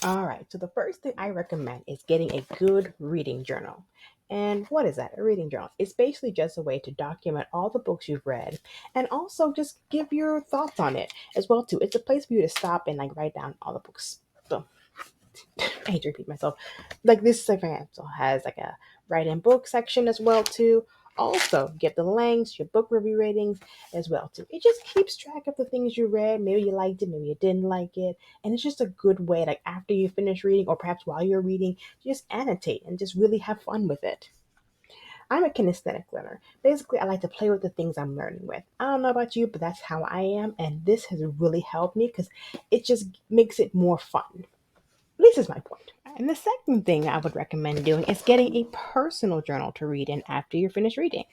All right, so the first thing I recommend is getting a good reading journal. And what is that? A reading journal. It's basically just a way to document all the books you've read and also just give your thoughts on it as well too. It's a place for you to stop and like write down all the books. So I hate to repeat myself. Like this, for example, has like a write in book section as well too. Also, get the links, your book review ratings as well too. It just keeps track of the things you read. Maybe you liked it, maybe you didn't like it, and it's just a good way. Like after you finish reading, or perhaps while you're reading, just annotate and just really have fun with it. I'm a kinesthetic learner. Basically, I like to play with the things I'm learning with. I don't know about you, but that's how I am, and this has really helped me because it just makes it more fun. This is my point. And the second thing I would recommend doing is getting a personal journal to read in after you're finished reading.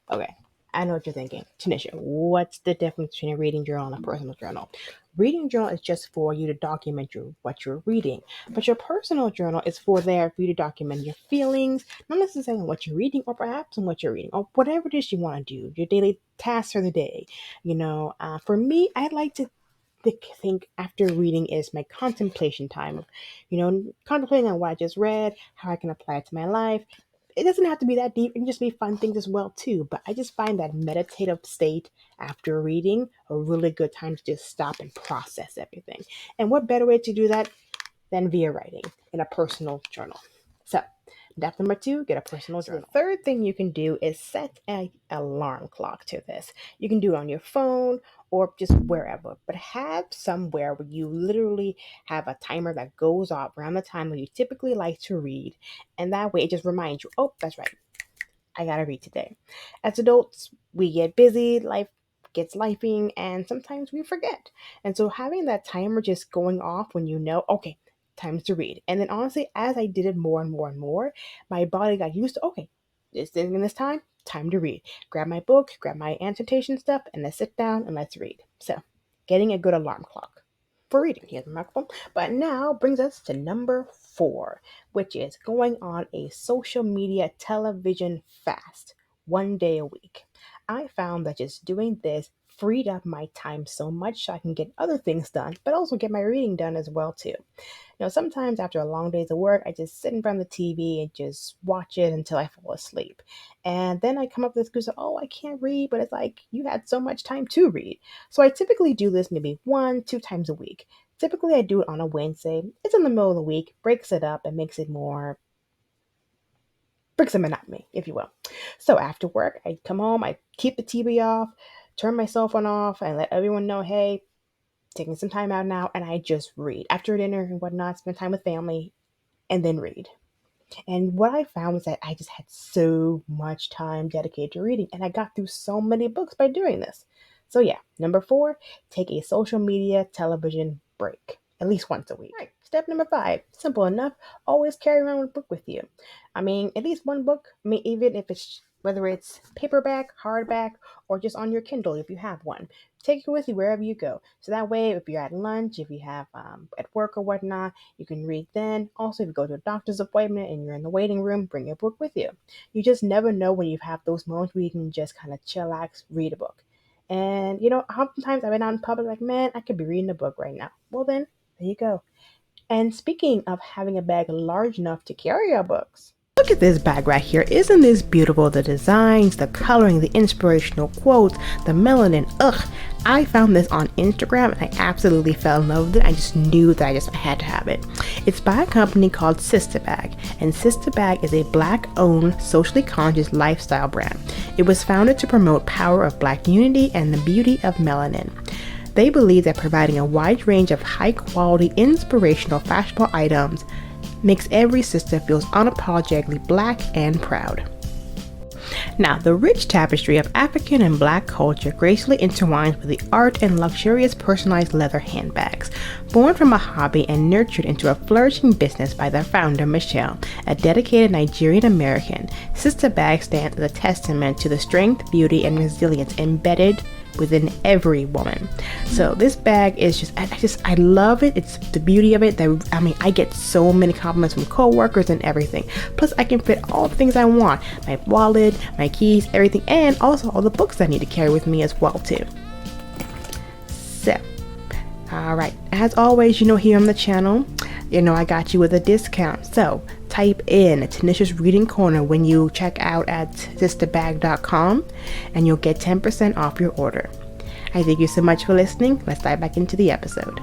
Okay, I know what you're thinking. Tanisha, what's the difference between a reading journal and a personal journal? Reading journal is just for you to document what you're reading, but your personal journal is for you to document your feelings, not necessarily what you're reading, or perhaps on what you're reading, or whatever it is you want to do, your daily tasks for the day. For me, I like to think after reading is my contemplation time. Contemplating on what I just read, how I can apply it to my life. It doesn't have to be that deep. It can just be fun things as well too. But I just find that meditative state after reading a really good time to just stop and process everything. And what better way to do that than via writing in a personal journal? So, step number two, get a personal journal. The third thing you can do is set an alarm clock to this. You can do it on your phone or just wherever, but have somewhere where you literally have a timer that goes off around the time when you typically like to read. And that way it just reminds you, oh, that's right, I gotta read today. As adults, we get busy, life gets lifing, and sometimes we forget. And so having that timer just going off when you know, okay, time to read. And then honestly, as I did it more and more and more, my body got used to, okay, it's in this time to read. Grab my book, grab my annotation stuff, and let's sit down and let's read. So getting a good alarm clock for reading. Here's the microphone. But now brings us to number 4, which is going on a social media television fast 1 day a week. I found that just doing this freed up my time so much so I can get other things done, but also get my reading done as well too. Sometimes after a long days of work, I just sit in front of the TV and just watch it until I fall asleep. And then I come up with this excuse of, oh, I can't read, but it's like you had so much time to read. So I typically do this maybe 1, 2 times a week. Typically, I do it on a Wednesday. It's in the middle of the week, breaks it up and makes it more, breaks the monotony, if you will. So after work, I come home, I keep the TV off, turn my cell phone off, and let everyone know, hey, taking some time out now, and I just read. After dinner and whatnot, spend time with family, and then read. And what I found was that I just had so much time dedicated to reading, and I got through so many books by doing this. So, yeah, number 4, take a social media television break at least once a week. Right. Step number 5, simple enough, always carry around a book with you. I mean, at least one book. I mean, even if it's whether it's paperback, hardback, or just on your Kindle if you have one. Take it with you wherever you go. So that way, if you're at lunch, if you have at work or whatnot, you can read then. Also, if you go to a doctor's appointment and you're in the waiting room, bring your book with you. You just never know when you have those moments where you can just kind of chillax, read a book. And, oftentimes I've been out in public like, man, I could be reading a book right now. Well, then, there you go. And speaking of having a bag large enough to carry our books, look at this bag right here. Isn't this beautiful? The designs, the coloring, the inspirational quotes, the melanin. Ugh. I found this on Instagram and I absolutely fell in love with it. I just knew that I had to have it. It's by a company called Sistabag, and Sistabag is a Black-owned, socially conscious lifestyle brand. It was founded to promote power of Black unity and the beauty of melanin. They believe that providing a wide range of high-quality, inspirational, fashionable items makes every sister feel unapologetically Black and proud. Now, the rich tapestry of African and Black culture gracefully intertwines with the art and luxurious personalized leather handbags. Born from a hobby and nurtured into a flourishing business by their founder, Michelle, a dedicated Nigerian American, Sistabag stands as a testament to the strength, beauty, and resilience embedded within every woman. So this bag is I love it. It's the beauty of it. I get so many compliments from coworkers and everything. Plus I can fit all the things I want. My wallet, my keys, everything, and also all the books I need to carry with me as well too. So, alright, as always, here on the channel, I got you with a discount. So type in Tanisha's Reading Corner when you check out at sistabag.com and you'll get 10% off your order. I thank you so much for listening. Let's dive back into the episode.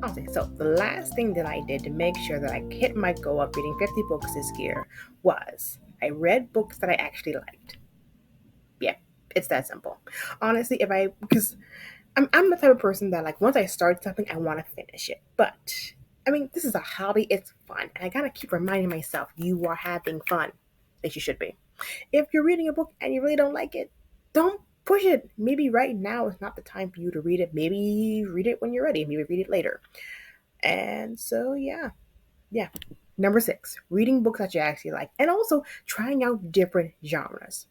Okay, so the last thing that I did to make sure that I hit my goal of reading 50 books this year was I read books that I actually liked. Yeah, it's that simple. Honestly, because I'm the type of person that, like, once I start something, I want to finish it. But I mean, this is a hobby, it's fun, and I gotta keep reminding myself you are having fun, as you should be. If you're reading a book and you really don't like it, don't push it. Maybe right now is not the time for you to read it. Maybe read it when you're ready, maybe read it later. And so, yeah. Number 6, reading books that you actually like, and also trying out different genres.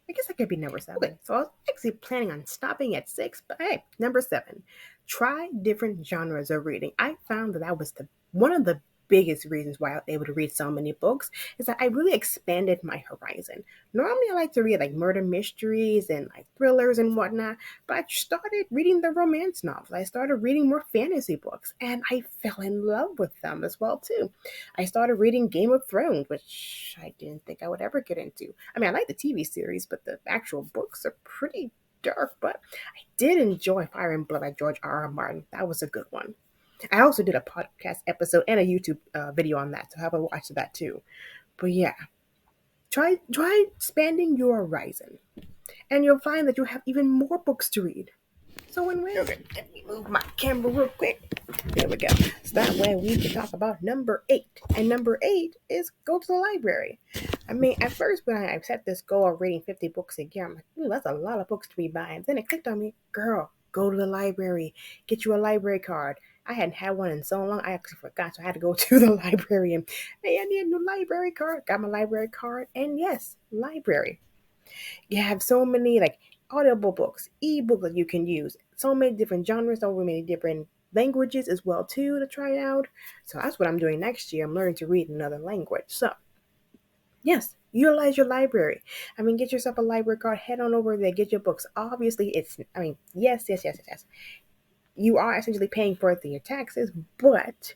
I guess that could be number 7. Okay, so I was actually planning on stopping at 6, but hey, number 7, try different genres of reading. I found that was one of the biggest reasons why I was able to read so many books is that I really expanded my horizon. Normally, I like to read like murder mysteries and like thrillers and whatnot, but I started reading the romance novels. I started reading more fantasy books, and I fell in love with them as well too. I started reading Game of Thrones, which I didn't think I would ever get into. I mean, I like the TV series, but the actual books are pretty dark. But I did enjoy Fire and Blood by George R. R. Martin. That was a good one. I also did a podcast episode and a YouTube video on that, so have a watch of that too. But yeah, try expanding your horizon, and you'll find that you have even more books to read. So okay, let me move my camera real quick. There we go. So that way we can talk about number 8. And number 8 is go to the library. I mean, at first when I set this goal of reading 50 books a year, I'm like, ooh, that's a lot of books to be buying. Then it clicked on me, girl, go to the library. Get you a library card. I hadn't had one in so long, I actually forgot. So I had to go to the library and, hey, I need a new library card. Got my library card. And yes, library. You have so many like audible books, ebook that you can use, so many different genres, so many different languages as well too to try out. So that's what I'm doing next year. I'm learning to read another language. So yes, utilize your library. I mean, get yourself a library card, head on over there, get your books. Obviously, yes. You are essentially paying for it through your taxes, but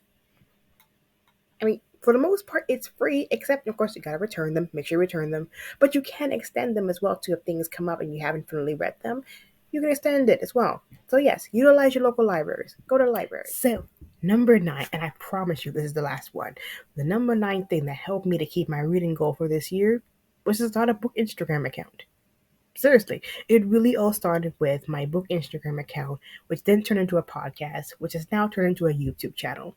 I mean, for the most part, it's free, except, of course, you gotta return them. Make sure you return them. But you can extend them as well, too, if things come up and you haven't fully read them. You can extend it as well. So, yes, utilize your local libraries. Go to the library. So, number 9, and I promise you this is the last one. The number 9 thing that helped me to keep my reading goal for this year was to start a book Instagram account. Seriously, it really all started with my book Instagram account, which then turned into a podcast, which has now turned into a YouTube channel.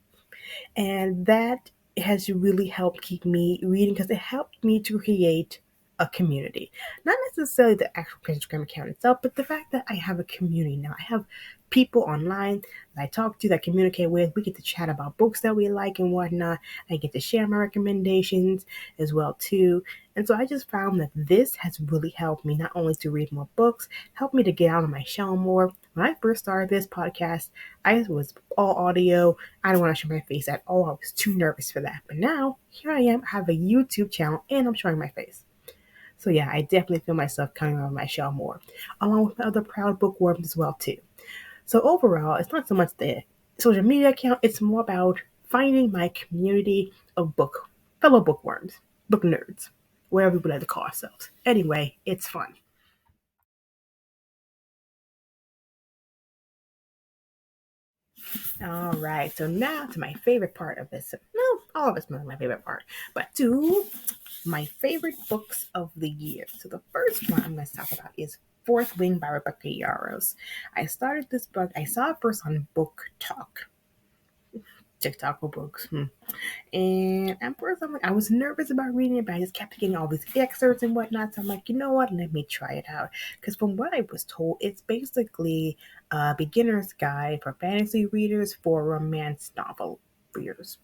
And that has really helped keep me reading because it helped me to create a community. Not necessarily the actual Instagram account itself, but the fact that I have a community now. I have people online that I talk to, that I communicate with. We get to chat about books that we like and whatnot. I get to share my recommendations as well too. And so I just found that this has really helped me not only to read more books, helped me to get out of my shell more. When I first started this podcast, I was all audio. I don't want to show my face at all. I was too nervous for that. But now, here I am. I have a YouTube channel and I'm showing my face. So yeah, I definitely feel myself coming out of my shell more, along with my other proud bookworms as well too. So overall, it's not so much the social media account, it's more about finding my community of fellow bookworms, book nerds, whatever we would like to call ourselves. Anyway, it's fun. All right, so now to my favorite part of this. No, all of it's not my favorite part, but to my favorite books of the year. So the first one I'm going to talk about is Fourth Wing by Rebecca Yarros. I started this book, I saw it first on Book Talk. TikTok or books. And at first, I was nervous about reading it, but I just kept getting all these excerpts and whatnot. So I'm like, you know what? Let me try it out. Because from what I was told, it's basically a beginner's guide for fantasy readers, for romance novel readers,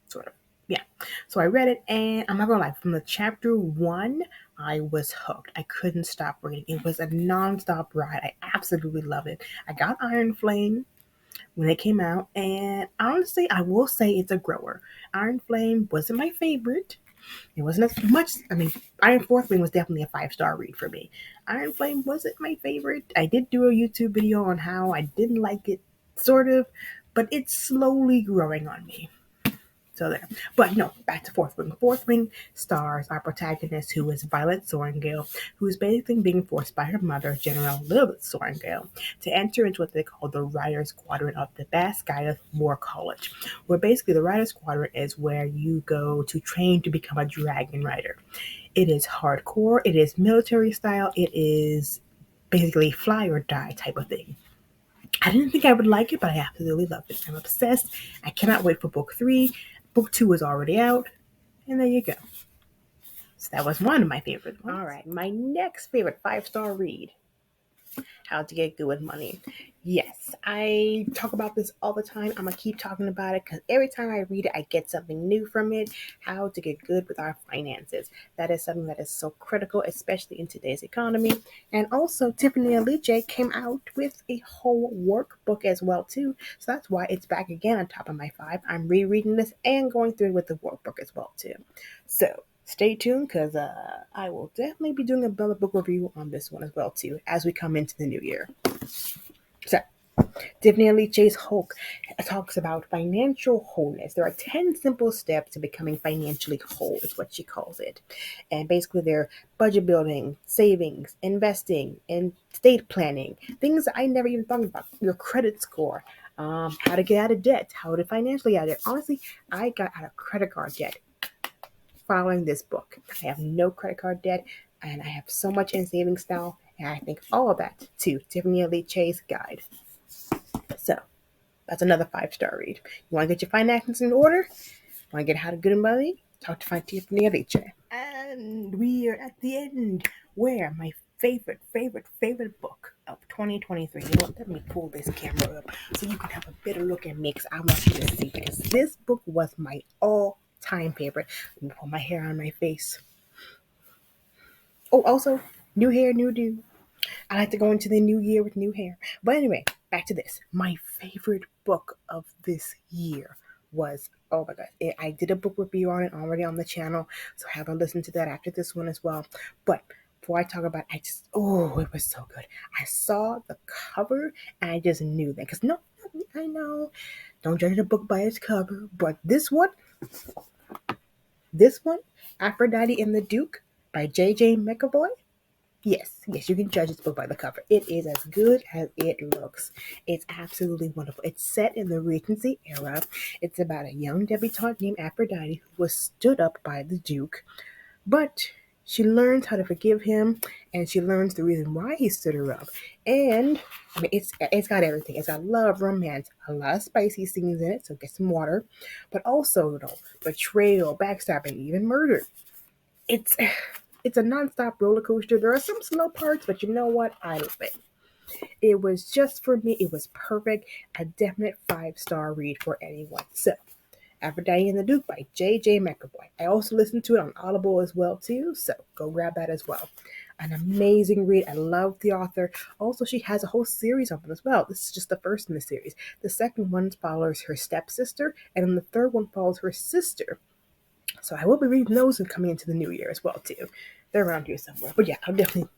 sort of. Yeah. So I read it, and I'm not gonna lie, from the chapter 1, I was hooked. I couldn't stop reading. It was a non-stop ride. I absolutely love it. I got Iron Flame when it came out, and honestly, I will say it's a grower. Iron Flame wasn't my favorite. It wasn't as much. I mean, Iron Fourth Wing was definitely a 5-star read for me. Iron Flame wasn't my favorite. I did do a YouTube video on how I didn't like it, sort of, but it's slowly growing on me. So there. But no, back to Fourth Wing. Fourth Wing stars our protagonist, who is Violet Sorrengail, who is basically being forced by her mother, General Lilith Sorrengail, to enter into what they call the Riders Squadron of the Basgiath War College, where basically the Riders Squadron is where you go to train to become a dragon rider. It is hardcore, it is military style, it is basically fly or die type of thing. I didn't think I would like it, but I absolutely love it. I'm obsessed. I cannot wait for book 3. Book 2 is already out. And there you go. So that was one of my favorite ones. All right, my next favorite 5-star read, How to Get Good with Money. Yes, I talk about this all the time. I'm going to keep talking about it because every time I read it, I get something new from it. How to get good with our finances. That is something that is so critical, especially in today's economy. And also, Tiffany Aliche came out with a whole workbook as well, too. So that's why it's back again on top of my 5. I'm rereading this and going through it with the workbook as well, too. So stay tuned because I will definitely be doing a Bella book review on this one as well, too, as we come into the new year. So, Tiffany Alice's Hulk talks about financial wholeness. There are 10 simple steps to becoming financially whole, is what she calls it. And basically, they're budget building, savings, investing, and estate planning. Things that I never even thought about. Your credit score, how to get out of debt, how to financially out of debt. Honestly, I got out of credit card debt following this book. I have no credit card debt, and I have so much in savings now. And I think all of that to Tiffany Alice's guide. So that's another 5-star read. You want to get your finances in order? Want to get how to good money? Talk to Tiffany Alice. And we are at the end where my favorite book of 2023. You know what? Let me pull this camera up so you can have a better look at me because I want you to see, because this book was my all-time favorite. Let me pull my hair on my face. Oh, also, new hair, new do. I like to go into the new year with new hair. But anyway, back to this. My favorite book of this year was, oh my God, I did a book review on it already on the channel, so have a listen to that after this one as well. But before I talk about it, it was so good. I saw the cover and I just knew that. Because no, I know, don't judge a book by its cover, but this one, Aphrodite and the Duke by J.J. McAvoy. Yes, you can judge this book by the cover. It is as good as it looks. It's absolutely wonderful. It's set in the Regency era. It's about a young debutante named Aphrodite who was stood up by the Duke, but she learns how to forgive him, and she learns the reason why he stood her up. And I mean, it's got everything. It's got love, romance, a lot of spicy scenes in it, so get some water, but also, betrayal, backstabbing, even murder. It's a nonstop roller coaster. There are some slow parts, but you know what? I love it. It was just for me. It was perfect. A definite 5-star read for anyone. So, Aphrodite and the Duke by J.J. McAvoy. I also listened to it on Audible as well too, so go grab that as well. An amazing read. I love the author. Also, she has a whole series of them as well. This is just the first in the series. The second one follows her stepsister, and then the third one follows her sister. So I will be reading those and coming into the new year as well too. They're around here somewhere. But yeah, I'll definitely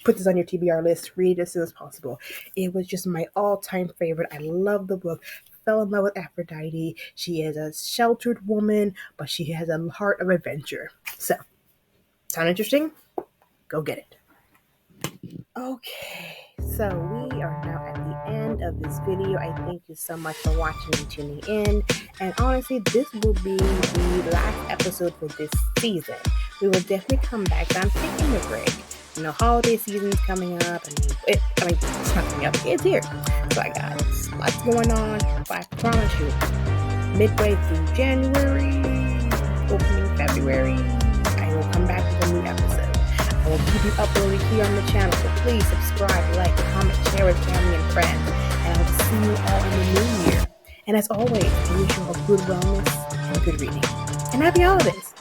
put this on your TBR list. Read it as soon as possible. It was just my all-time favorite. I love the book. Fell in love with Aphrodite. She is a sheltered woman, but she has a heart of adventure. So, sound interesting? Go get it. Okay, so we are now at the end of this video. I thank you so much for watching and tuning in. And honestly, this will be the last episode for this season. We will definitely come back. I'm taking a break. Holiday season's coming up. It's not coming up. It's here. So I got lots going on. But I promise you, midway through January, opening February, I will come back with a new episode. I will keep you uploaded here on the channel, so please subscribe, like, comment, share with family and friends, and I will see you all in the new year. And as always, I wish you all good wellness and good reading. And happy holidays!